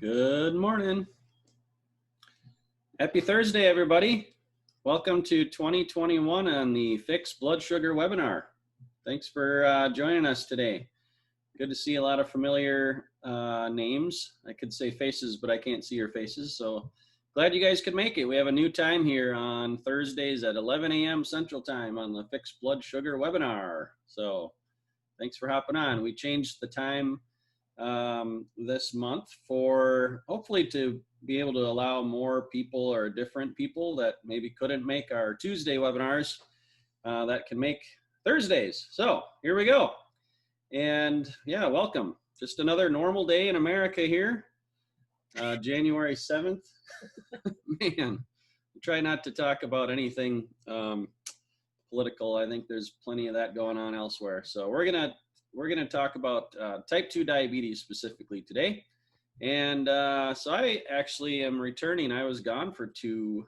Good morning. Happy Thursday, everybody. Welcome to 2021 on the Fixed Blood Sugar webinar. Thanks for joining us today. Good to see a lot of familiar names. I could say faces, but I can't see your faces. So glad you guys could make it. We have a new time here on Thursdays at 11 a.m. Central Time on the Fixed Blood Sugar webinar. So thanks for hopping on. We changed the time this month for hopefully to be able to allow more people or different people that maybe couldn't make our Tuesday webinars that can make Thursdays. So here we go. And yeah, welcome. Just another normal day in America here. January 7th. Man, try not to talk about anything political. I think there's plenty of that going on elsewhere. So we're gonna talk about type 2 diabetes specifically today. And so I actually am returning. I was gone for the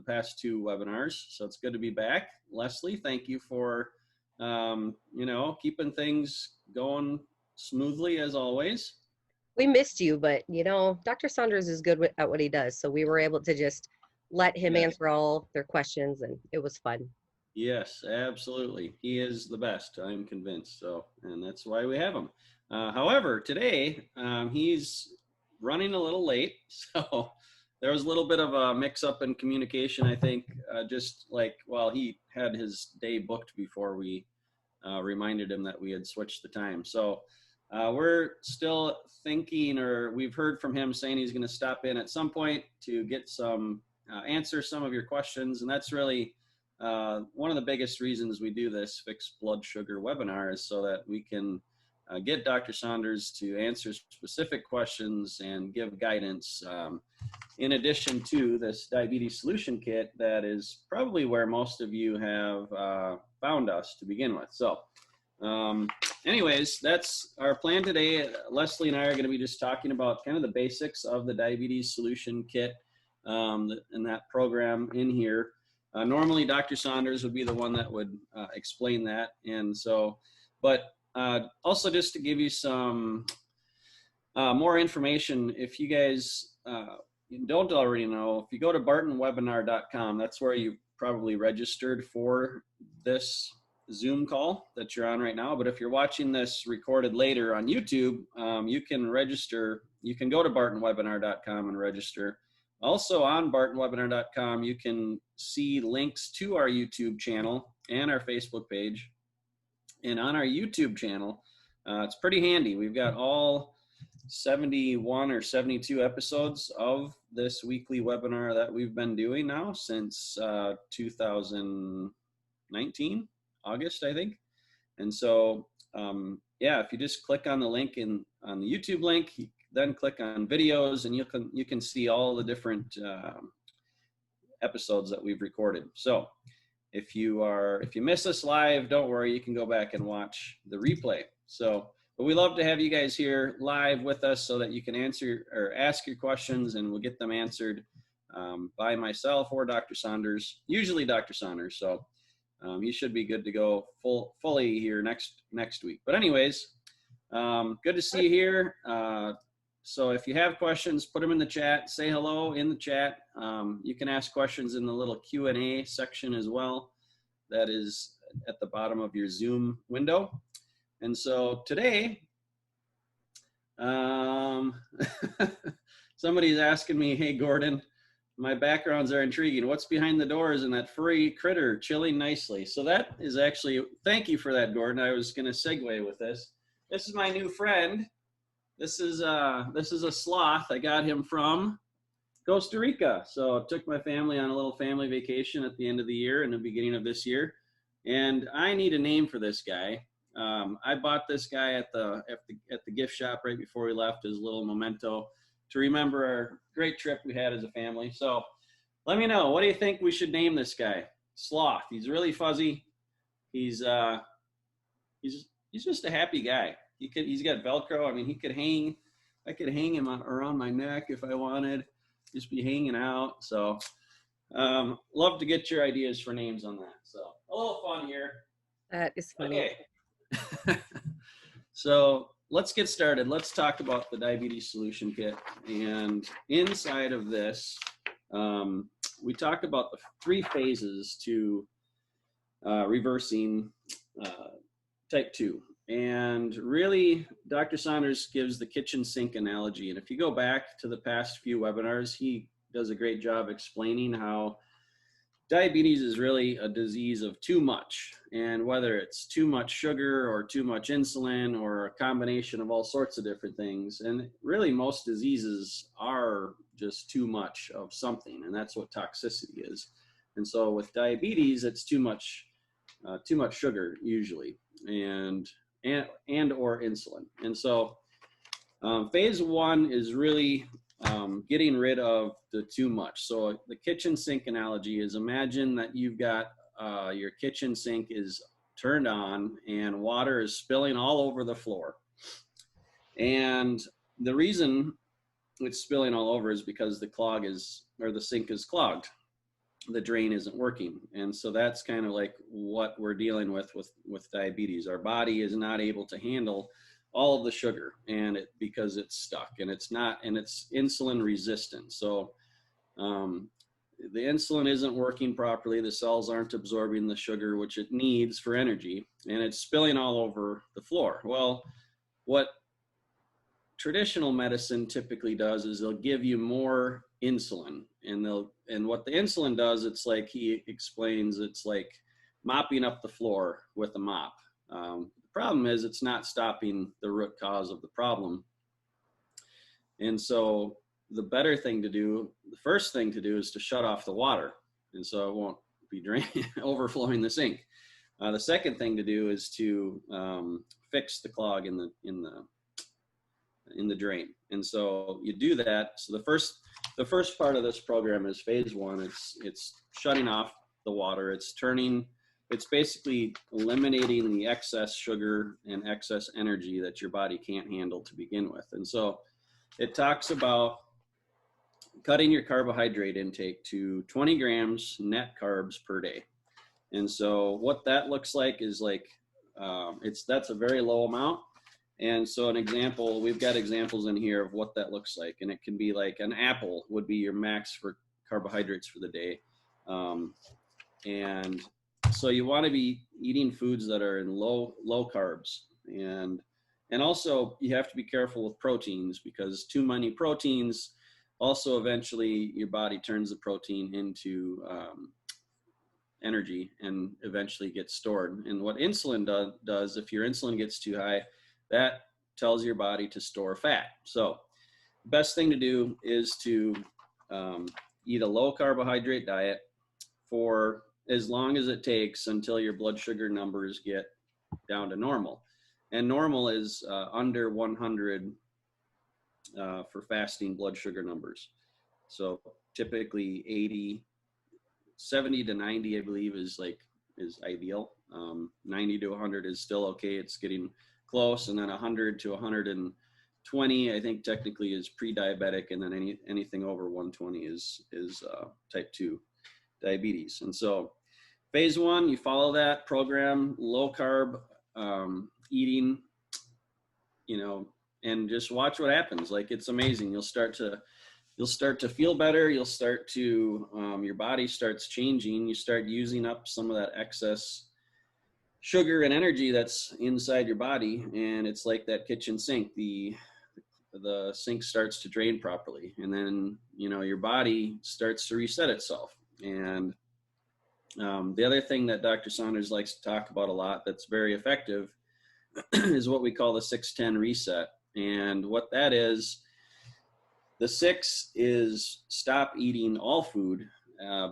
past two webinars, so it's good to be back. Leslie, thank you for keeping things going smoothly as always. We missed you, but Dr. Saunders is good at what he does, so we were able to just let him answer all their questions, and it was fun. Yes, absolutely. He is the best, I'm convinced. So, and that's why we have him. However, today he's running a little late, so there was a little bit of a mix-up in communication, I think, just like while he had his day booked before we reminded him that we had switched the time. So we're still thinking, or we've heard from him saying he's going to stop in at some point to get some answer some of your questions, and that's really one of the biggest reasons we do this Fixed Blood Sugar webinar is so that we can get Dr. Saunders to answer specific questions and give guidance in addition to this diabetes solution kit that is probably where most of you have found us to begin with. So anyways, that's our plan today. Leslie and I are going to be just talking about kind of the basics of the diabetes solution kit and that program in here. Normally, Dr. Saunders would be the one that would explain that. And so, but also just to give you some more information, if you guys don't already know, if you go to bartonwebinar.com, that's where you probably registered for this Zoom call that you're on right now. But if you're watching this recorded later on YouTube, you can register. You can go to bartonwebinar.com and register. Also on bartonwebinar.com, you can see links to our YouTube channel and our Facebook page. And on our YouTube channel, it's pretty handy. We've got all 71 or 72 episodes of this weekly webinar that we've been doing now since 2019, August, I think. And so, yeah, if you just click on the link on the YouTube link, then click on videos, and you can see all the different episodes that we've recorded. So if you miss us live, don't worry, you can go back and watch the replay. So, but we love to have you guys here live with us so that you can answer or ask your questions, and we'll get them answered by myself or Dr. Saunders, usually Dr. Saunders. So he should be good to go fully here next week. But anyways, good to see you here. So if you have questions, put them in the chat, say hello in the chat. You can ask questions in the little Q&A section as well. That is at the bottom of your Zoom window. And so today, somebody's asking me, hey, Gordon, my backgrounds are intriguing. What's behind the doors and that furry critter chilling nicely? So that is actually, thank you for that, Gordon. I was going to segue with this. This is my new friend. This is a sloth. I got him from Costa Rica. So I took my family on a little family vacation at the end of the year and the beginning of this year. And I need a name for this guy. I bought this guy at the gift shop right before we left as a little memento to remember our great trip we had as a family. So let me know, what do you think we should name this guy? Sloth. He's really fuzzy. He's just a happy guy. He's got Velcro. I mean, I could hang him around my neck if I wanted, just be hanging out. So love to get your ideas for names on that. So a little fun here. That is funny. Okay. So let's get started. Let's talk about the diabetes solution kit. And inside of this, we talk about the 3 phases to reversing type 2. And really, Dr. Saunders gives the kitchen sink analogy. And if you go back to the past few webinars, he does a great job explaining how diabetes is really a disease of too much. And whether it's too much sugar or too much insulin or a combination of all sorts of different things. And really, most diseases are just too much of something. And that's what toxicity is. And so with diabetes, it's too much sugar usually, and or insulin. And so phase 1 is really getting rid of the too much. So the kitchen sink analogy is, imagine that you've got your kitchen sink is turned on and water is spilling all over the floor. And the reason it's spilling all over is because the sink is clogged. The drain isn't working. And so that's kind of like what we're dealing with diabetes. Our body is not able to handle all of the sugar, and because it's stuck, and it's insulin resistant. So the insulin isn't working properly. The cells aren't absorbing the sugar, which it needs for energy, and it's spilling all over the floor. Well, what traditional medicine typically does is they'll give you more insulin, and what the insulin does, it's like he explains, it's like mopping up the floor with a mop. The problem is it's not stopping the root cause of the problem. And so the first thing to do is to shut off the water, and so it won't be overflowing the sink. The second thing to do is to fix the clog in the drain. And so you do that. So the first part of this program is phase 1. It's shutting off the water. It's basically eliminating the excess sugar and excess energy that your body can't handle to begin with. And so it talks about cutting your carbohydrate intake to 20 grams net carbs per day. And so what that looks like is that's a very low amount. And so we've got examples in here of what that looks like. And it can be like an apple would be your max for carbohydrates for the day. And so you want to be eating foods that are in low carbs. And also you have to be careful with proteins, because too many proteins also eventually your body turns the protein into energy and eventually gets stored. And what insulin does, if your insulin gets too high, that tells your body to store fat. So the best thing to do is to eat a low carbohydrate diet for as long as it takes until your blood sugar numbers get down to normal. And normal is under 100 for fasting blood sugar numbers. So typically 70 to 90, I believe, is ideal. 90 to 100 is still okay. It's getting close. And then 100 to 120, I think technically is pre-diabetic. And then anything over 120 is type 2 diabetes. And so phase 1, you follow that program, low carb eating, and just watch what happens. Like, it's amazing. You'll start to feel better. You'll start to, your body starts changing. You start using up some of that excess sugar and energy that's inside your body. And it's like that kitchen sink. The sink starts to drain properly. And then, your body starts to reset itself. And the other thing that Dr. Saunders likes to talk about a lot that's very effective is what we call the 6-10 reset. And what that is, the 6 is stop eating all food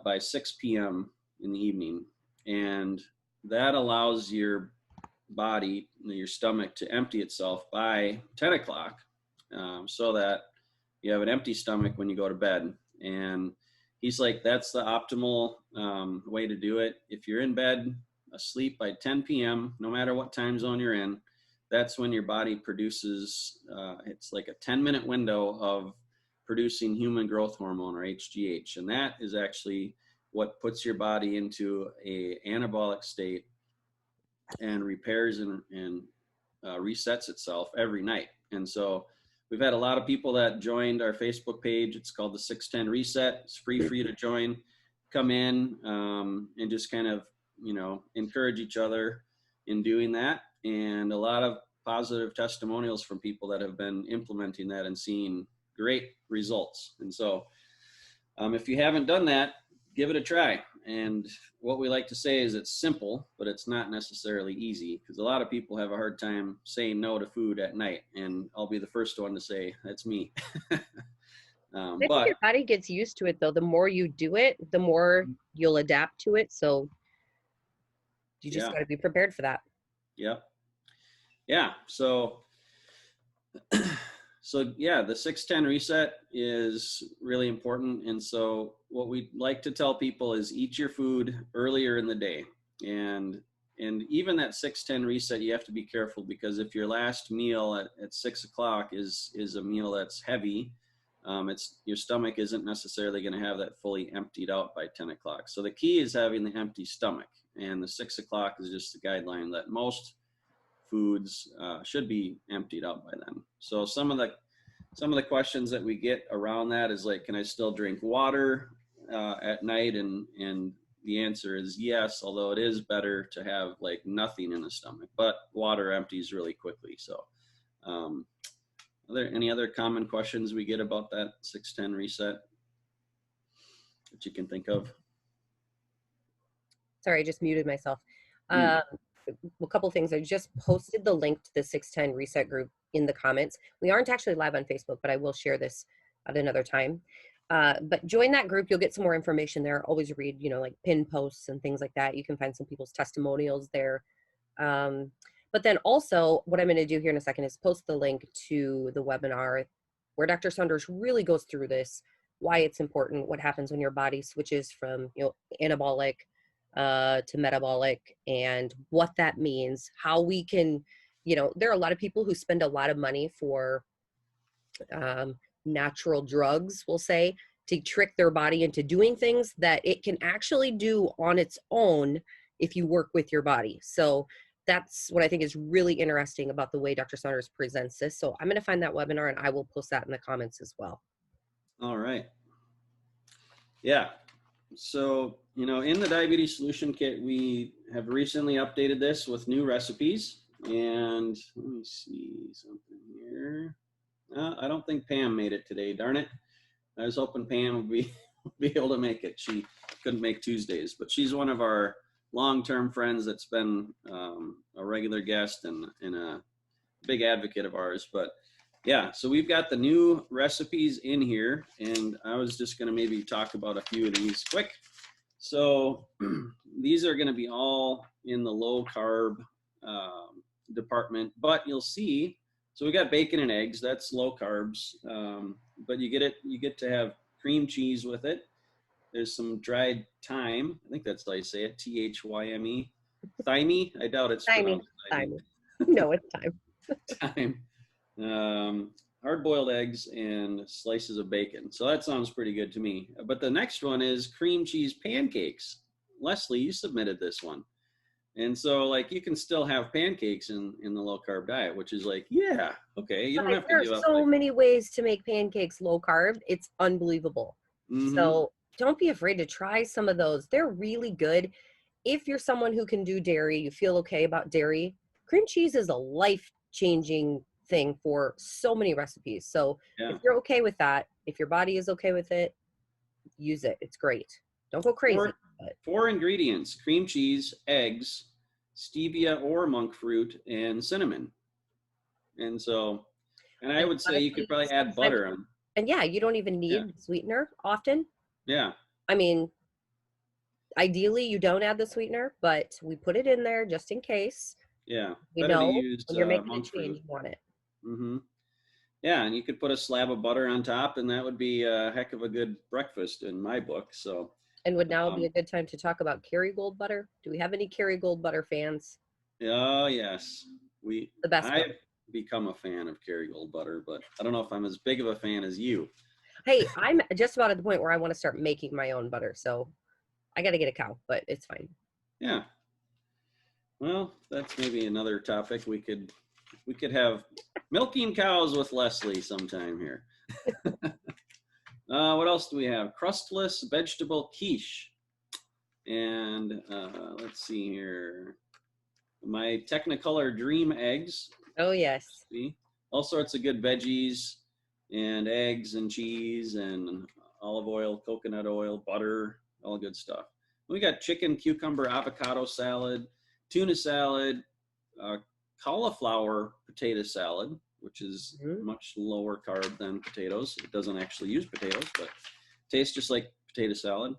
by 6 p.m. in the evening. And that allows your body, your stomach, to empty itself by 10 o'clock so that you have an empty stomach when you go to bed. And he's like, that's the optimal way to do it. If you're in bed asleep by 10 p.m., no matter what time zone you're in, that's when your body produces, it's like a 10-minute window of producing human growth hormone, or HGH. And that is actually what puts your body into a anabolic state and repairs and resets itself every night. And so we've had a lot of people that joined our Facebook page. It's called the 610 Reset. It's free for you to join. Come in and just kind of, encourage each other in doing that. And a lot of positive testimonials from people that have been implementing that and seeing great results. And so if you haven't done that, give it a try. And what we like to say is it's simple, but it's not necessarily easy, because a lot of people have a hard time saying no to food at night. And I'll be the first one to say that's me. I think your body gets used to it, though. The more you do it, the more you'll adapt to it. So you just got to be prepared for that. Yep. Yeah. So the 610 reset is really important. And so what we like to tell people is eat your food earlier in the day. And even that 610 reset, you have to be careful, because if your last meal at 6 o'clock is a meal that's heavy, your stomach isn't necessarily going to have that fully emptied out by 10 o'clock. So the key is having the empty stomach, and the 6 o'clock is just the guideline that most foods should be emptied out by then. So some of the questions that we get around that is like, can I still drink water at night? And the answer is yes, although it is better to have like nothing in the stomach, but water empties really quickly. So are there any other common questions we get about that 610 reset that you can think of? Sorry, I just muted myself. A couple of things. I just posted the link to the 610 reset group in the comments. We aren't actually live on Facebook, but I will share this at another time. But join that group. You'll get some more information there. Always read, like pin posts and things like that. You can find some people's testimonials there. But then also what I'm going to do here in a second is post the link to the webinar where Dr. Saunders really goes through this, why it's important, what happens when your body switches from, anabolic to metabolic, and what that means, how we can, there are a lot of people who spend a lot of money for natural drugs, we'll say, to trick their body into doing things that it can actually do on its own if you work with your body. So that's what I think is really interesting about the way Dr. Saunders presents this. So I'm going to find that webinar and I will post that in the comments as well. All right. Yeah. So, in the Diabetes Solution Kit, we have recently updated this with new recipes. And let me see something here. I don't think Pam made it today, darn it. I was hoping Pam would be able to make it. She couldn't make Tuesdays, but she's one of our long-term friends that's been a regular guest and a big advocate of ours. But yeah, so we've got the new recipes in here, and I was just going to maybe talk about a few of these quick. So these are going to be all in the low carb department, but you'll see, so we got bacon and eggs, that's low carbs, but you get to have cream cheese with it. There's some dried thyme. I think that's how you say it. Thyme. Thyme. I doubt it's pronounced thyme. No, it's thyme. Thyme. Hard-boiled eggs and slices of bacon. So that sounds pretty good to me. But the next one is cream cheese pancakes. Leslie, you submitted this one. And so, like, you can still have pancakes in the low-carb diet, which is like, yeah, okay. You don't have to give up. There's so many ways to make pancakes low-carb. It's unbelievable. Mm-hmm. So don't be afraid to try some of those. They're really good. If you're someone who can do dairy, you feel okay about dairy, cream cheese is a life-changing thing for so many recipes. So if you're okay with that, if your body is okay with it, use it. It's great. Don't go crazy. Four ingredients: cream cheese, eggs, stevia or monk fruit, and cinnamon. And so, and I would say you could probably add butter on. And yeah, you don't even need sweetener often. Yeah. I mean, ideally you don't add the sweetener, but we put it in there just in case. Yeah. You know, when you're making a change, you want it. Mm-hmm. Yeah, and you could put a slab of butter on top, and that would be a heck of a good breakfast in my book. So. And would now be a good time to talk about Kerrygold butter? Do we have any Kerrygold butter fans? Oh yes, the best. I've become a fan of Kerrygold butter, but I don't know if I'm as big of a fan as you. Hey, I'm just about at the point where I want to start making my own butter, so I got to get a cow, but it's fine. Yeah. Well, that's maybe another topic we could We could have milking cows with Leslie sometime here. What else do we have? Crustless vegetable quiche. And let's see here. My Technicolor Dream eggs. Oh, yes. See? All sorts of good veggies and eggs and cheese and olive oil, coconut oil, butter, all good stuff. We got chicken, cucumber, avocado salad, tuna salad, cauliflower potato salad, which is much lower carb than potatoes. It doesn't actually use potatoes, but tastes just like potato salad.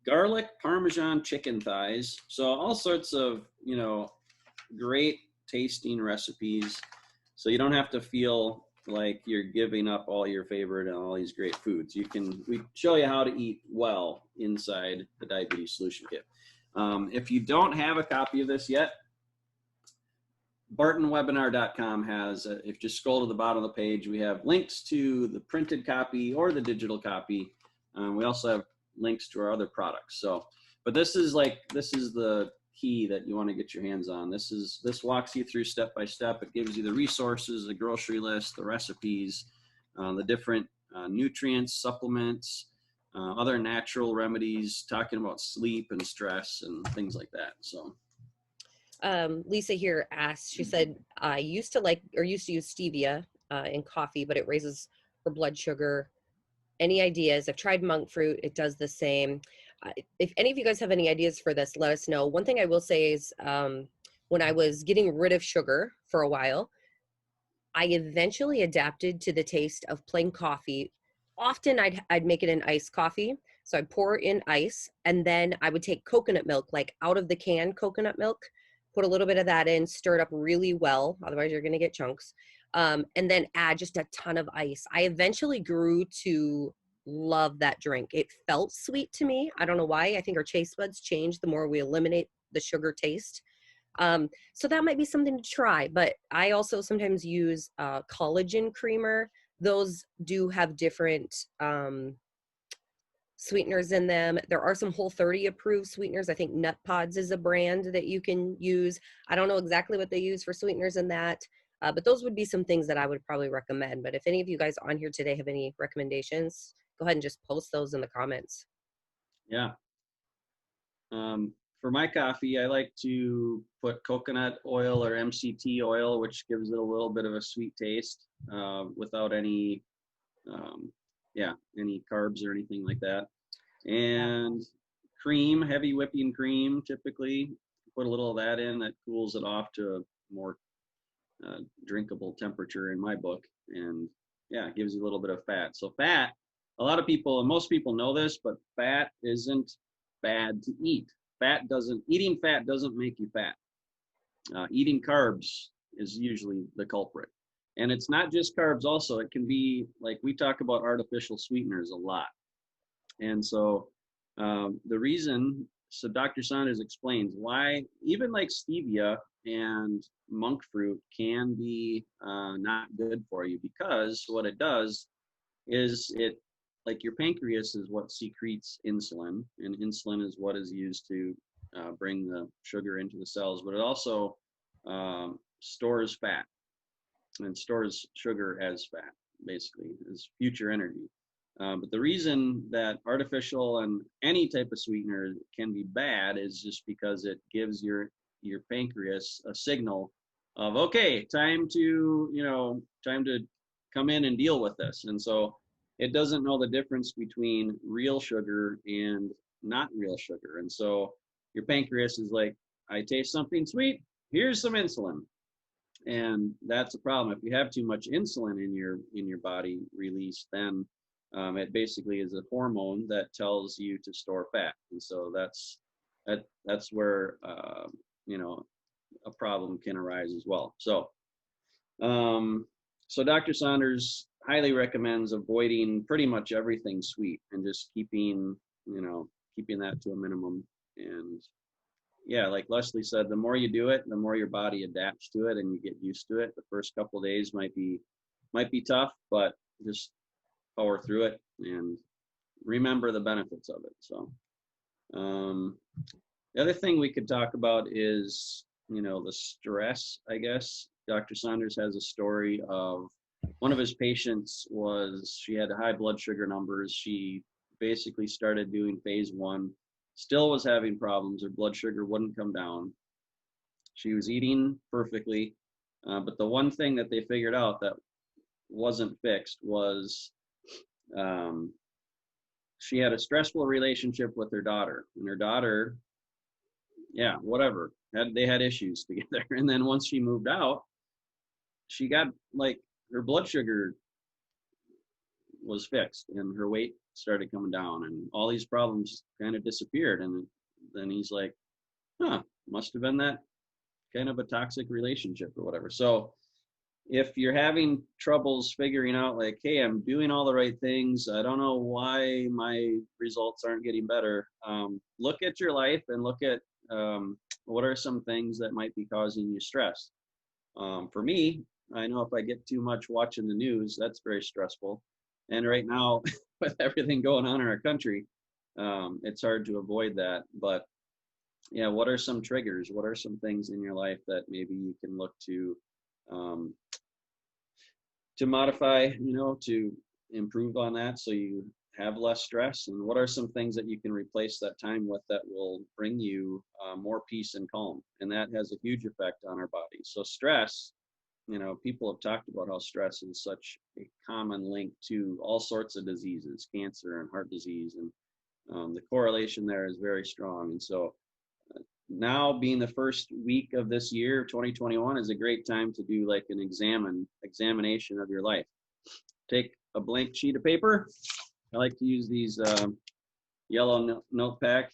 Garlic, Parmesan chicken thighs. So all sorts of, great tasting recipes. So you don't have to feel like you're giving up all your favorite and all these great foods. We show you how to eat well inside the Diabetes Solution Kit. If you don't have a copy of this yet, bartonwebinar.com has, if you just scroll to the bottom of the page, we have links to the printed copy or the digital copy. We also have links to our other products. So, but this is the key that you want to get your hands on. This walks you through step by step. It gives you the resources, the grocery list, the recipes, the different nutrients, supplements, other natural remedies, talking about sleep and stress and things like that. So Lisa here asked, she said, I used to use stevia in coffee, but it raises her blood sugar. Any ideas? I've tried monk fruit. It does the same. If any of you guys have any ideas for this, let us know. One thing I will say is when I was getting rid of sugar for a while, I eventually adapted to the taste of plain coffee. Often I'd make it an iced coffee. So I'd pour in ice, and then I would take coconut milk, like out of the can coconut milk, put a little bit of that in, stir it up really well. Otherwise you're going to get chunks. And then add just a ton of ice. I eventually grew to love that drink. It felt sweet to me. I don't know why. I think our taste buds change the more we eliminate the sugar taste. So that might be something to try. But I also sometimes use collagen creamer. Those do have different sweeteners in them. There are some Whole30 approved sweeteners. I think Nut Pods is a brand that you can use. I don't know exactly what they use for sweeteners in that. But those would be some things that I would probably recommend. But if any of you guys on here today have any recommendations, go ahead and just post those in the comments. Yeah. For my coffee, I like to put coconut oil or MCT oil, which gives it a little bit of a sweet taste without any carbs or anything like that. And cream, heavy whipping cream, typically put a little of that in. That cools it off to a more drinkable temperature in my book, and it gives you a little bit of fat. So fat, most people know this, but fat isn't bad to eat. Eating fat doesn't make you fat. Eating carbs is usually the culprit. And it's not just carbs also. It can be, like, we talk about artificial sweeteners a lot. And so Dr. Saunders explains why even like stevia and monk fruit can be not good for you, because what it does is like your pancreas is what secretes insulin, and insulin is what is used to bring the sugar into the cells, but it also stores fat and stores sugar as fat, basically, as future energy. But the reason that artificial and any type of sweetener can be bad is just because it gives your pancreas a signal of, okay, time to come in and deal with this. And so it doesn't know the difference between real sugar and not real sugar. And so your pancreas is like, I taste something sweet, here's some insulin. And that's a problem. If you have too much insulin in your body released, then it basically is a hormone that tells you to store fat. And so that's where a problem can arise as well. So Dr. Saunders highly recommends avoiding pretty much everything sweet and just keeping that to a minimum. And like Leslie said, the more you do it, the more your body adapts to it and you get used to it. The first couple of days might be tough, but just power through it and remember the benefits of it. So the other thing we could talk about is the stress, I guess, Dr. Saunders has a story of one of his patients she had high blood sugar numbers. She basically started doing phase 1, still was having problems. Her blood sugar wouldn't come down. She was eating perfectly, but the one thing that they figured out that wasn't fixed was she had a stressful relationship with her daughter, and her daughter, yeah, whatever, they had issues together. And then once she moved out, she got like her blood sugar was fixed and her weight started coming down and all these problems kind of disappeared. And then he's like, must have been that kind of a toxic relationship or whatever. So if you're having troubles figuring out like, hey, I'm doing all the right things, I don't know why my results aren't getting better, look at your life and look at what are some things that might be causing you stress. For me, I know if I get too much watching the news, that's very stressful. And right now, with everything going on in our country, it's hard to avoid that. But yeah, what are some triggers? What are some things in your life that maybe you can look to modify, to improve on that so you have less stress? And what are some things that you can replace that time with that will bring you more peace and calm? And that has a huge effect on our body. So stress, people have talked about how stress is such a common link to all sorts of diseases, cancer and heart disease. And the correlation there is very strong. And so now being the first week of this year, 2021, is a great time to do like an examination of your life. Take a blank sheet of paper. I like to use these yellow notepads.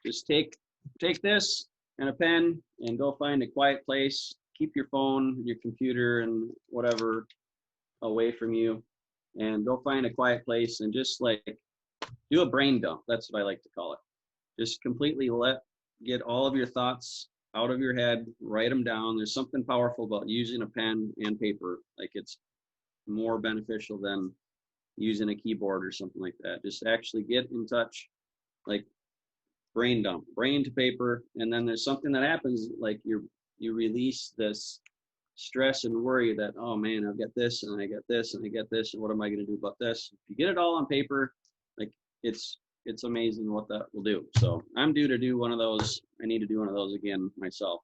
Just take this and a pen and go find a quiet place. Keep your phone, your computer, and whatever away from you, and go find a quiet place and just like do a brain dump. That's what I like to call it. Just completely get all of your thoughts out of your head, write them down. There's something powerful about using a pen and paper. Like it's more beneficial than using a keyboard or something like that. Just actually get in touch, like brain dump, brain to paper. And then there's something that happens, like you release this stress and worry that, oh man, I've got this and I got this and I got this, and what am I going to do about this? If you get it all on paper, like it's amazing what that will do. So I'm due to do one of those. I need to do one of those again myself.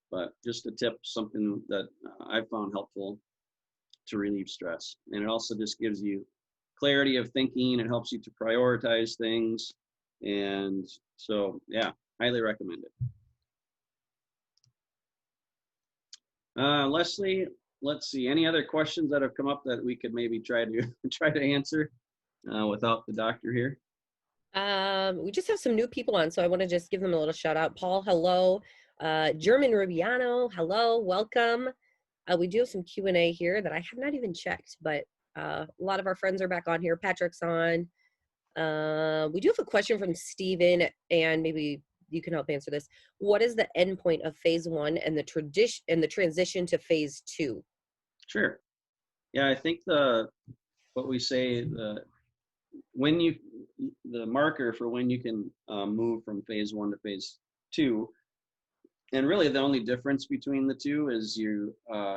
But just a tip, something that I've found helpful to relieve stress. And it also just gives you clarity of thinking. It helps you to prioritize things. And so, yeah, highly recommend it. Leslie, let's see. Any other questions that have come up that we could maybe try to answer without the doctor here? We just have some new people on, so I want to just give them a little shout out. Paul, hello. German Rubiano, hello, welcome. We do have some Q&A here that I have not even checked, but a lot of our friends are back on here. Patrick's on. We do have a question from Steven, and maybe you can help answer this. What is the end point of phase 1 and the transition to phase 2? Sure. Yeah, I think what we say, the marker for when you can move from phase 1 to phase 2, and really the only difference between the two is you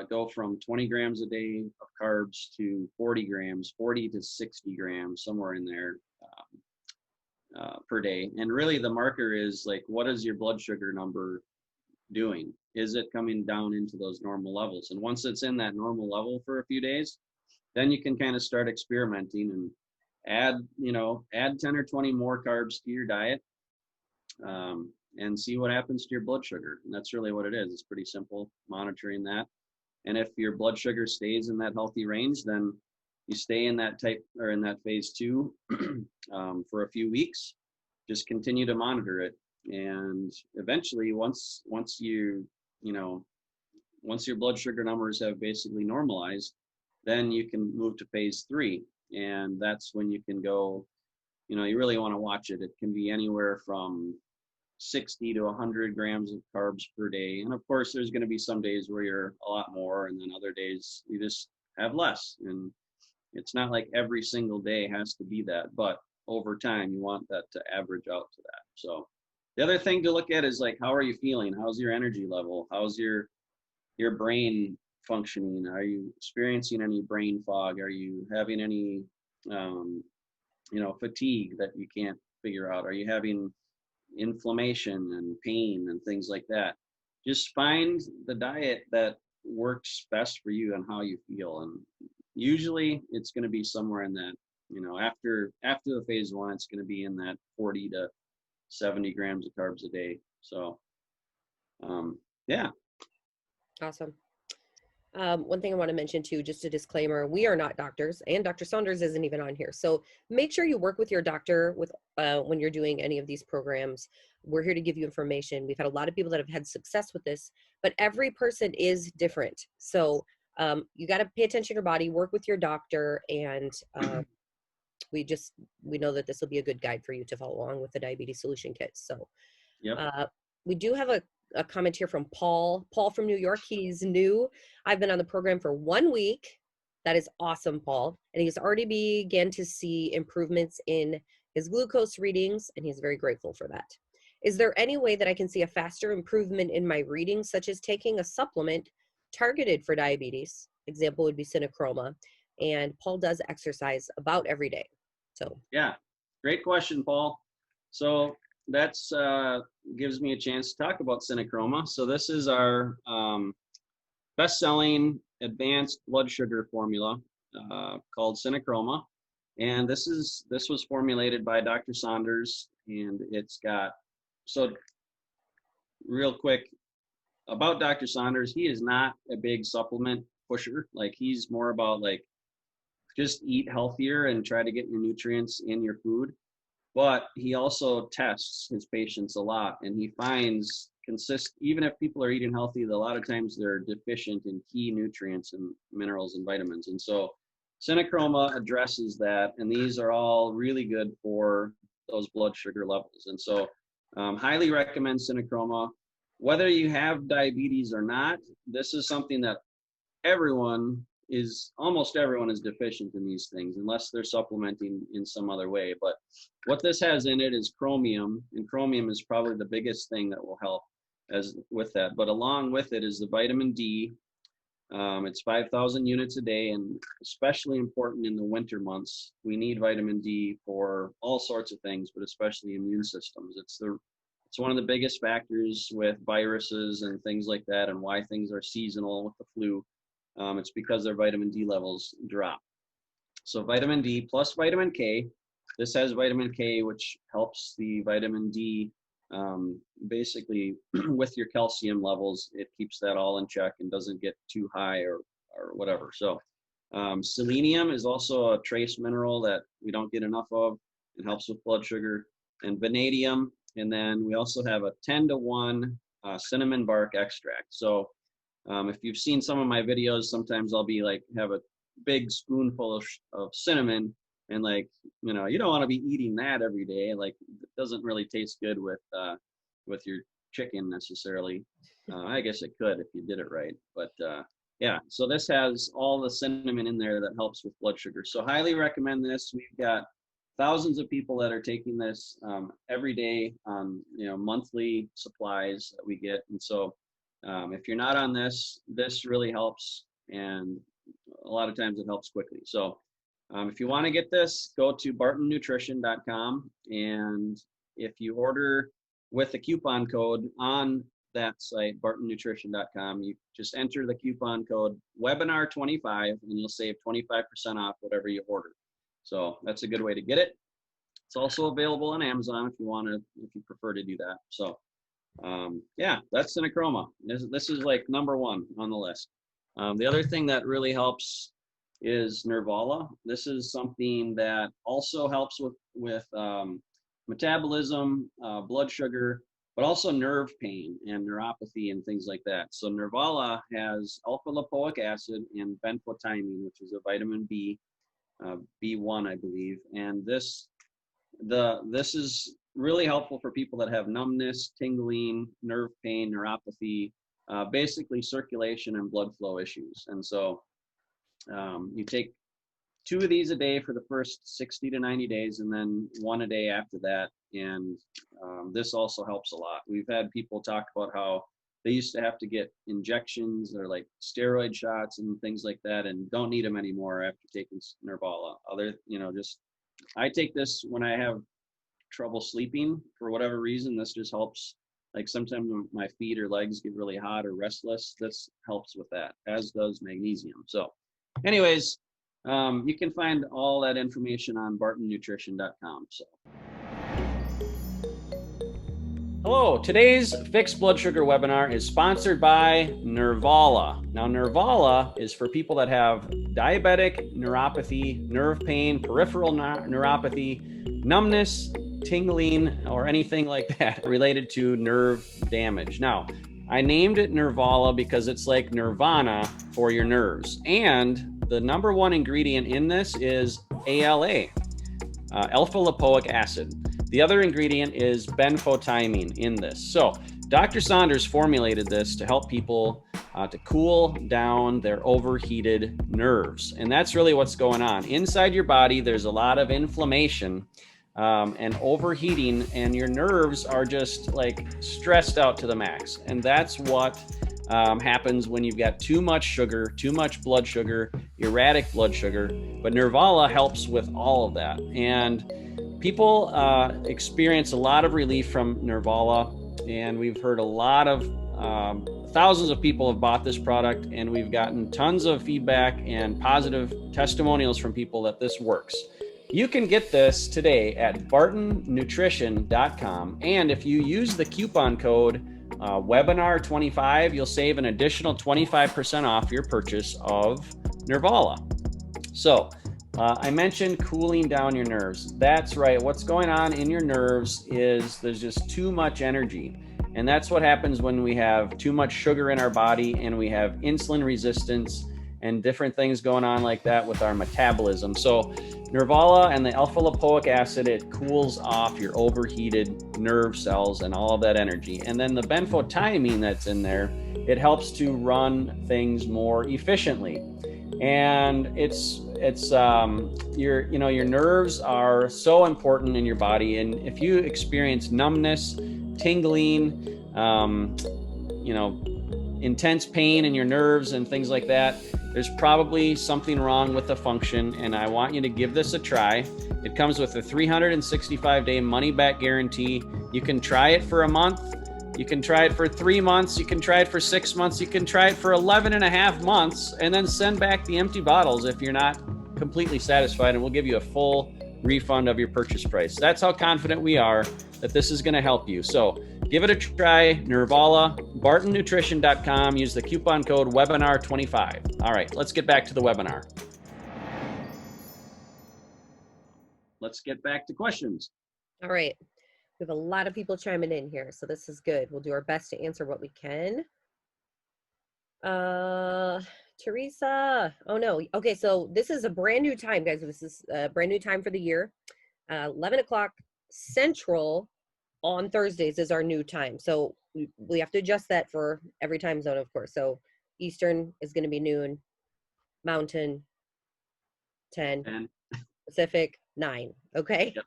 go from 20 grams a day of carbs to 40 to 60 grams, somewhere in there per day. And really the marker is like, what is your blood sugar number doing? Is it coming down into those normal levels? And once it's in that normal level for a few days, then you can kind of start experimenting and add 10 or 20 more carbs to your diet, and see what happens to your blood sugar. And that's really what it is. It's pretty simple, monitoring that. And if your blood sugar stays in that healthy range, then you stay in that phase 2 for a few weeks. Just continue to monitor it, and eventually, once your blood sugar numbers have basically normalized, then you can move to phase 3. And that's when you can go, you really want to watch it. It can be anywhere from 60 to 100 grams of carbs per day. And of course, there's going to be some days where you're a lot more, and then other days you just have less. And it's not like every single day has to be that, but over time, you want that to average out to that. So the other thing to look at is like, how are you feeling? How's your energy level? How's your your brain functioning? Are you experiencing any brain fog? Are you having any, fatigue that you can't figure out? Are you having inflammation and pain and things like that? Just find the diet that works best for you and how you feel. And usually it's going to be somewhere in that, after the phase 1, it's going to be in that 40 to 70 grams of carbs a day. So, yeah. Awesome. One thing I want to mention too, just a disclaimer, we are not doctors, and Dr. Saunders isn't even on here. So make sure you work with your doctor when you're doing any of these programs. We're here to give you information. We've had a lot of people that have had success with this, but every person is different. So you got to pay attention to your body, work with your doctor, and we know that this will be a good guide for you to follow along with the Diabetes Solution Kit. So Yep. we do have a comment here from Paul from New York. He's new. I've been on the program for 1 week. That is awesome, Paul. And he's already began to see improvements in his glucose readings, and he's very grateful for that. Is there any way that I can see a faster improvement in my readings, such as taking a supplement targeted for diabetes? Example would be CinnaChroma. And Paul does exercise about every day. So Yeah, great question, Paul. So that's gives me a chance to talk about CinnaChroma. So this is our best-selling advanced blood sugar formula called CinnaChroma, and this was formulated by Dr. Saunders, and it's got, so real quick about Dr. Saunders, he is not a big supplement pusher. Like, he's more about like just eat healthier and try to get your nutrients in your food. But he also tests his patients a lot, and he finds even if people are eating healthy, a lot of times they're deficient in key nutrients and minerals and vitamins. And so CinnaChroma addresses that, and these are all really good for those blood sugar levels. And so highly recommend CinnaChroma. Whether you have diabetes or not, this is something that almost everyone is deficient in these things unless they're supplementing in some other way. But what this has in it is chromium, and chromium is probably the biggest thing that will help with that. But along with it is the vitamin D. It's 5,000 units a day, and especially important in the winter months. We need vitamin D for all sorts of things, but especially immune systems. It's one of the biggest factors with viruses and things like that, and why things are seasonal with the flu. It's because their vitamin D levels drop. So vitamin D plus vitamin K. This has vitamin K, which helps the vitamin D basically with your calcium levels. It keeps that all in check and doesn't get too high or whatever. So selenium is also a trace mineral that we don't get enough of. It helps with blood sugar. And vanadium. And then we also have a 10-to-1 cinnamon bark extract. So if you've seen some of my videos, sometimes I'll be like, have a big spoonful of cinnamon, and like, you don't want to be eating that every day. Like, it doesn't really taste good with your chicken necessarily. I guess it could if you did it right. But yeah, so this has all the cinnamon in there that helps with blood sugar. So highly recommend this. We've got thousands of people that are taking this every day on monthly supplies that we get. And so if you're not on this really helps, and a lot of times it helps quickly. So if you want to get this, go to bartonnutrition.com, and if you order with the coupon code on that site, bartonnutrition.com, you just enter the coupon code webinar25, and you'll save 25% off whatever you order. So that's a good way to get it. It's also available on Amazon if you prefer to do that. So yeah, that's CinnaChroma. This is like number one on the list. The other thing that really helps is Nervala. This is something that also helps with metabolism, blood sugar, but also nerve pain and neuropathy and things like that. So Nervala has alpha-lipoic acid and benfotiamine, which is a vitamin B, B1, I believe. And this is really helpful for people that have numbness, tingling, nerve pain, neuropathy, basically circulation and blood flow issues. And so you take 2 of these a day for the first 60 to 90 days, and then 1 a day after that. And this also helps a lot. We've had people talk about how they used to have to get injections or like steroid shots and things like that, and don't need them anymore after taking Nervala. I take this when I have trouble sleeping for whatever reason. This just helps. Like sometimes when my feet or legs get really hot or restless, this helps with that, as does magnesium. So anyways, you can find all that information on bartonnutrition.com. So. Hello, today's Fixed Blood Sugar webinar is sponsored by Nervala. Now, Nervala is for people that have diabetic neuropathy, nerve pain, peripheral neuropathy, numbness, tingling, or anything like that related to nerve damage. Now, I named it Nervala because it's like nirvana for your nerves. And the number one ingredient in this is ALA, alpha lipoic acid. The other ingredient is benfotiamine in this. So Dr. Saunders formulated this to help people to cool down their overheated nerves. And that's really what's going on. Inside your body, there's a lot of inflammation and overheating, and your nerves are just like stressed out to the max. And that's what happens when you've got too much sugar, too much blood sugar, erratic blood sugar. But Nervala helps with all of that. And people experience a lot of relief from Nervala, and we've heard a lot of thousands of people have bought this product, and we've gotten tons of feedback and positive testimonials from people that this works. You can get this today at bartonnutrition.com, and if you use the coupon code webinar25, you'll save an additional 25% off your purchase of Nervala. So I mentioned cooling down your nerves. That's right. What's going on in your nerves is there's just too much energy. And that's what happens when we have too much sugar in our body and we have insulin resistance and different things going on like that with our metabolism. So Nervala and the alpha lipoic acid, it cools off your overheated nerve cells and all of that energy. And then the benfotiamine that's in there, it helps to run things more efficiently. And your nerves are so important in your body. And if you experience numbness, tingling, intense pain in your nerves and things like that, there's probably something wrong with the function. And I want you to give this a try. It comes with a 365-day money-back guarantee. You can try it for a month. You can try it for 3 months. You can try it for 6 months. You can try it for 11 and a half months and then send back the empty bottles if you're not completely satisfied, and we'll give you a full refund of your purchase price. That's how confident we are that this is going to help you. So give it a try. Nervala, bartonnutrition.com. Use the coupon code webinar25. All right, let's get back to the webinar. Let's get back to questions. All right. We have a lot of people chiming in here, so this is good. We'll do our best to answer what we can. Teresa, oh no. Okay, so this is a brand new time, guys. This is a brand new time for the year. 11 o'clock Central on Thursdays is our new time. So we have to adjust that for every time zone, of course. So Eastern is going to be noon, Mountain 10, Pacific 9. Okay. Yep.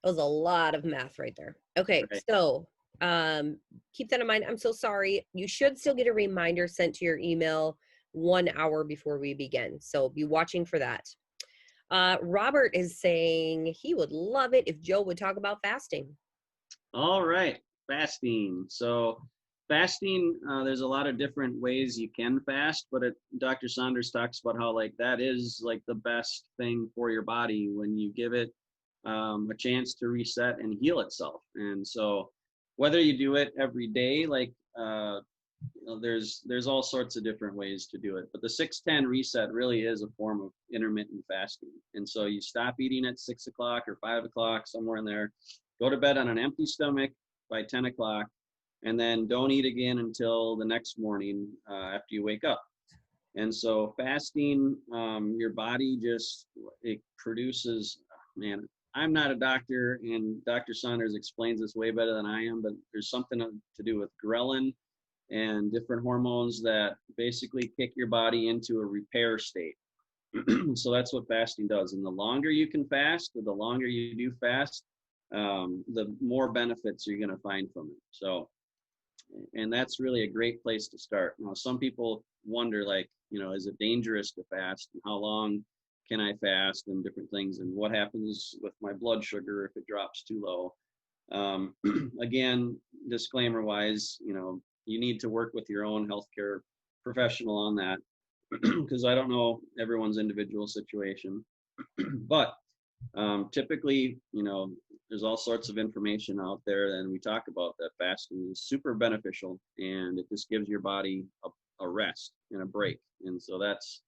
That was a lot of math right there. Okay, right. So keep that in mind. I'm so sorry. You should still get a reminder sent to your email 1 hour before we begin. So be watching for that. Robert is saying he would love it if Joe would talk about fasting. All right, fasting. So fasting, there's a lot of different ways you can fast, but Dr. Saunders talks about how like that is like the best thing for your body when you give it a chance to reset and heal itself. And so whether you do it every day, like there's all sorts of different ways to do it, but the 6-10 reset really is a form of intermittent fasting. And so you stop eating at 6 o'clock or 5 o'clock, somewhere in there, go to bed on an empty stomach by 10 o'clock, and then don't eat again until the next morning after you wake up. And so fasting, your body it produces, man, I'm not a doctor, and Dr. Saunders explains this way better than I am, but there's something to do with ghrelin and different hormones that basically kick your body into a repair state. So that's what fasting does. And the longer you can fast, or the longer you do fast, the more benefits you're going to find from it. So And that's really a great place to start. Now, some people wonder, like, is it dangerous to fast? And how long can I fast, and different things? And what happens with my blood sugar if it drops too low? Again, disclaimer wise, you need to work with your own healthcare professional on that, because I don't know everyone's individual situation. But typically, there's all sorts of information out there, and we talk about that fasting is super beneficial, and it just gives your body a rest and a break. And so it's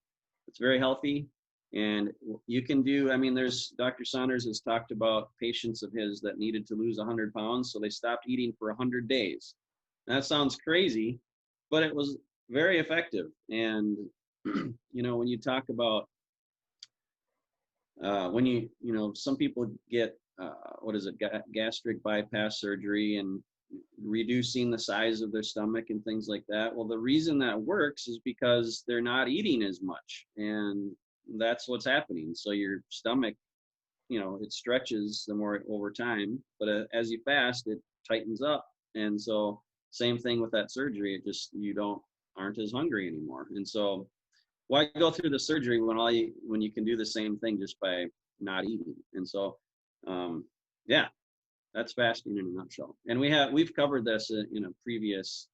very healthy. And you can do, there's Dr. Saunders has talked about patients of his that needed to lose 100 pounds, so they stopped eating for 100 days. That sounds crazy, but it was very effective. And when you talk about when some people get gastric bypass surgery and reducing the size of their stomach and things like that. Well, the reason that works is because they're not eating as much, and that's what's happening. So your stomach, it stretches the more over time, but as you fast, it tightens up. And so same thing with that surgery. It just, aren't as hungry anymore. And so why go through the surgery when you can do the same thing just by not eating? And so, that's fasting in a nutshell. And we've covered this in a previous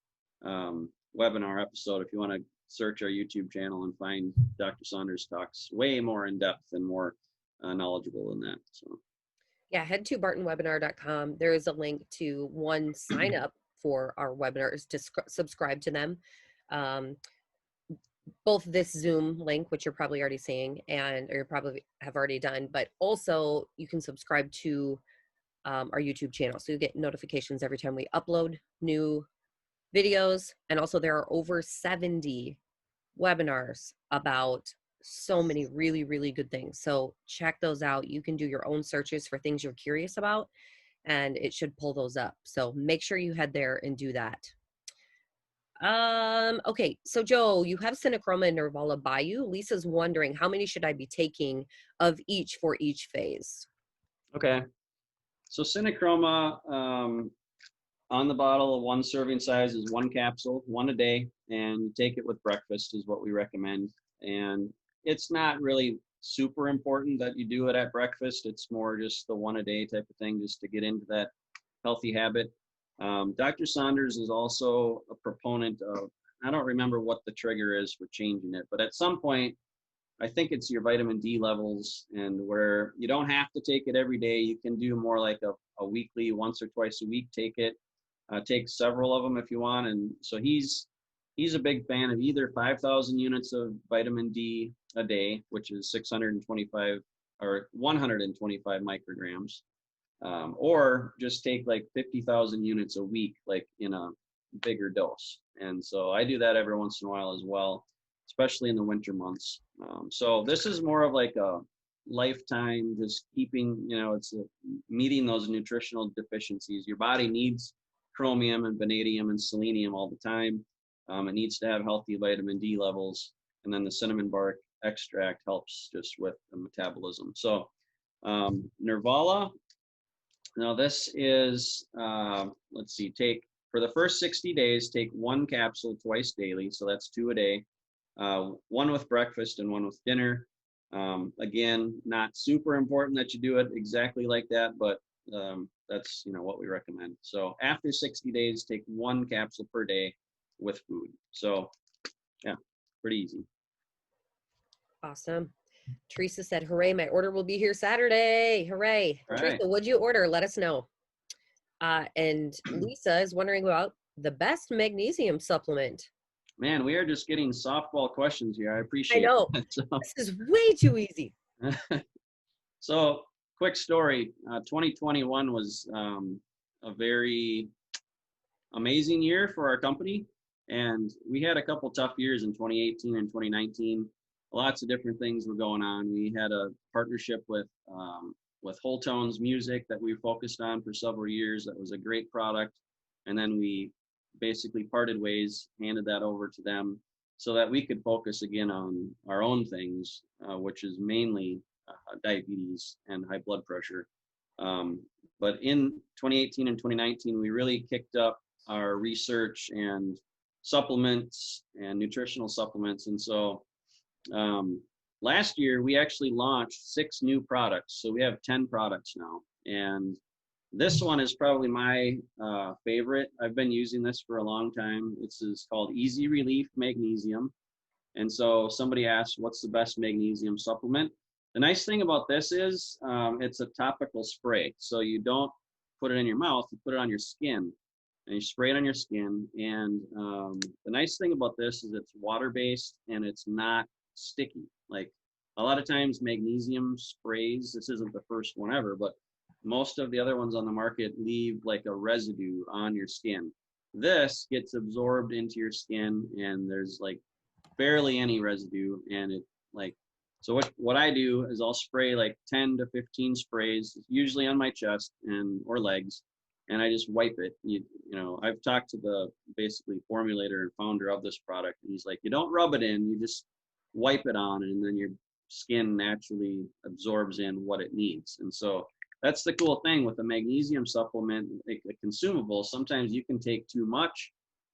webinar episode. If you want to search our YouTube channel and find Dr. Saunders talks way more in depth and more knowledgeable than that. So yeah, head to bartonwebinar.com. There is a link to sign up for our webinars to subscribe to them. Both this Zoom link, which you're probably already seeing, or you probably have already done, but also you can subscribe to our YouTube channel. So you get notifications every time we upload new videos. And also there are over 70 webinars about so many really, really good things. So check those out. You can do your own searches for things you're curious about, and it should pull those up. So make sure you head there and do that. Okay, so Joe, you have CinnaChroma and Nervala by you. Lisa's wondering, how many should I be taking of each for each phase? Okay, so CinnaChroma on the bottle, of 1 serving size is 1 capsule, 1 a day, and you take it with breakfast is what we recommend. And it's not really super important that you do it at breakfast. It's more just the 1 a day type of thing, just to get into that healthy habit. Dr. Saunders is also a proponent of, I don't remember what the trigger is for changing it, but at some point, I think it's your vitamin D levels, and where you don't have to take it every day. You can do more like a weekly, once or twice a week, take it. Take several of them if you want. And so he's a big fan of either 5,000 units of vitamin D a day, which is 625 or 125 micrograms, or just take like 50,000 units a week, like in a bigger dose. And so I do that every once in a while as well, especially in the winter months. So this is more of like a lifetime, just keeping, it's meeting those nutritional deficiencies. Your body needs chromium and vanadium and selenium all the time. It needs to have healthy vitamin D levels. And then the cinnamon bark extract helps just with the metabolism. So Nervala, now this is, let's see, for the first 60 days, take 1 capsule twice daily. So that's 2 a day, 1 with breakfast and 1 with dinner. Again, not super important that you do it exactly like that, but that's what we recommend. So after 60 days, take 1 capsule per day with food. So yeah, pretty easy. Awesome. Teresa said, hooray, my order will be here Saturday. Hooray. All Teresa, right. what'd you order? Let us know. And Lisa is wondering about the best magnesium supplement. Man, we are just getting softball questions here. I appreciate it. I know. This is way too easy. So quick story, 2021 was a very amazing year for our company, and we had a couple tough years in 2018 and 2019. Lots of different things were going on. We had a partnership with Whole Tones Music that we focused on for several years. That was a great product, and then we basically parted ways, handed that over to them so that we could focus again on our own things, which is mainly diabetes and high blood pressure. But in 2018 and 2019, we really kicked up our research and supplements and nutritional supplements. And so last year we actually launched 6 new products. So we have 10 products now. And this one is probably my favorite. I've been using this for a long time. This is called Easy Relief Magnesium. And so somebody asked, what's the best magnesium supplement? The nice thing about this is it's a topical spray. So you don't put it in your mouth, you put it on your skin. And you spray it on your skin. And the nice thing about this is it's water-based and it's not sticky. Like a lot of times magnesium sprays, this isn't the first one ever, but most of the other ones on the market leave like a residue on your skin. This gets absorbed into your skin and there's like barely any residue. And it like, so what I do is I'll spray like 10 to 15 sprays, usually on my chest and or legs. And I just wipe it. You know, I've talked to the basically formulator and founder of this product, and he's like, you don't rub it in, you just wipe it on, and then your skin naturally absorbs in what it needs. And so that's the cool thing with a magnesium supplement, a consumable. Sometimes you can take too much,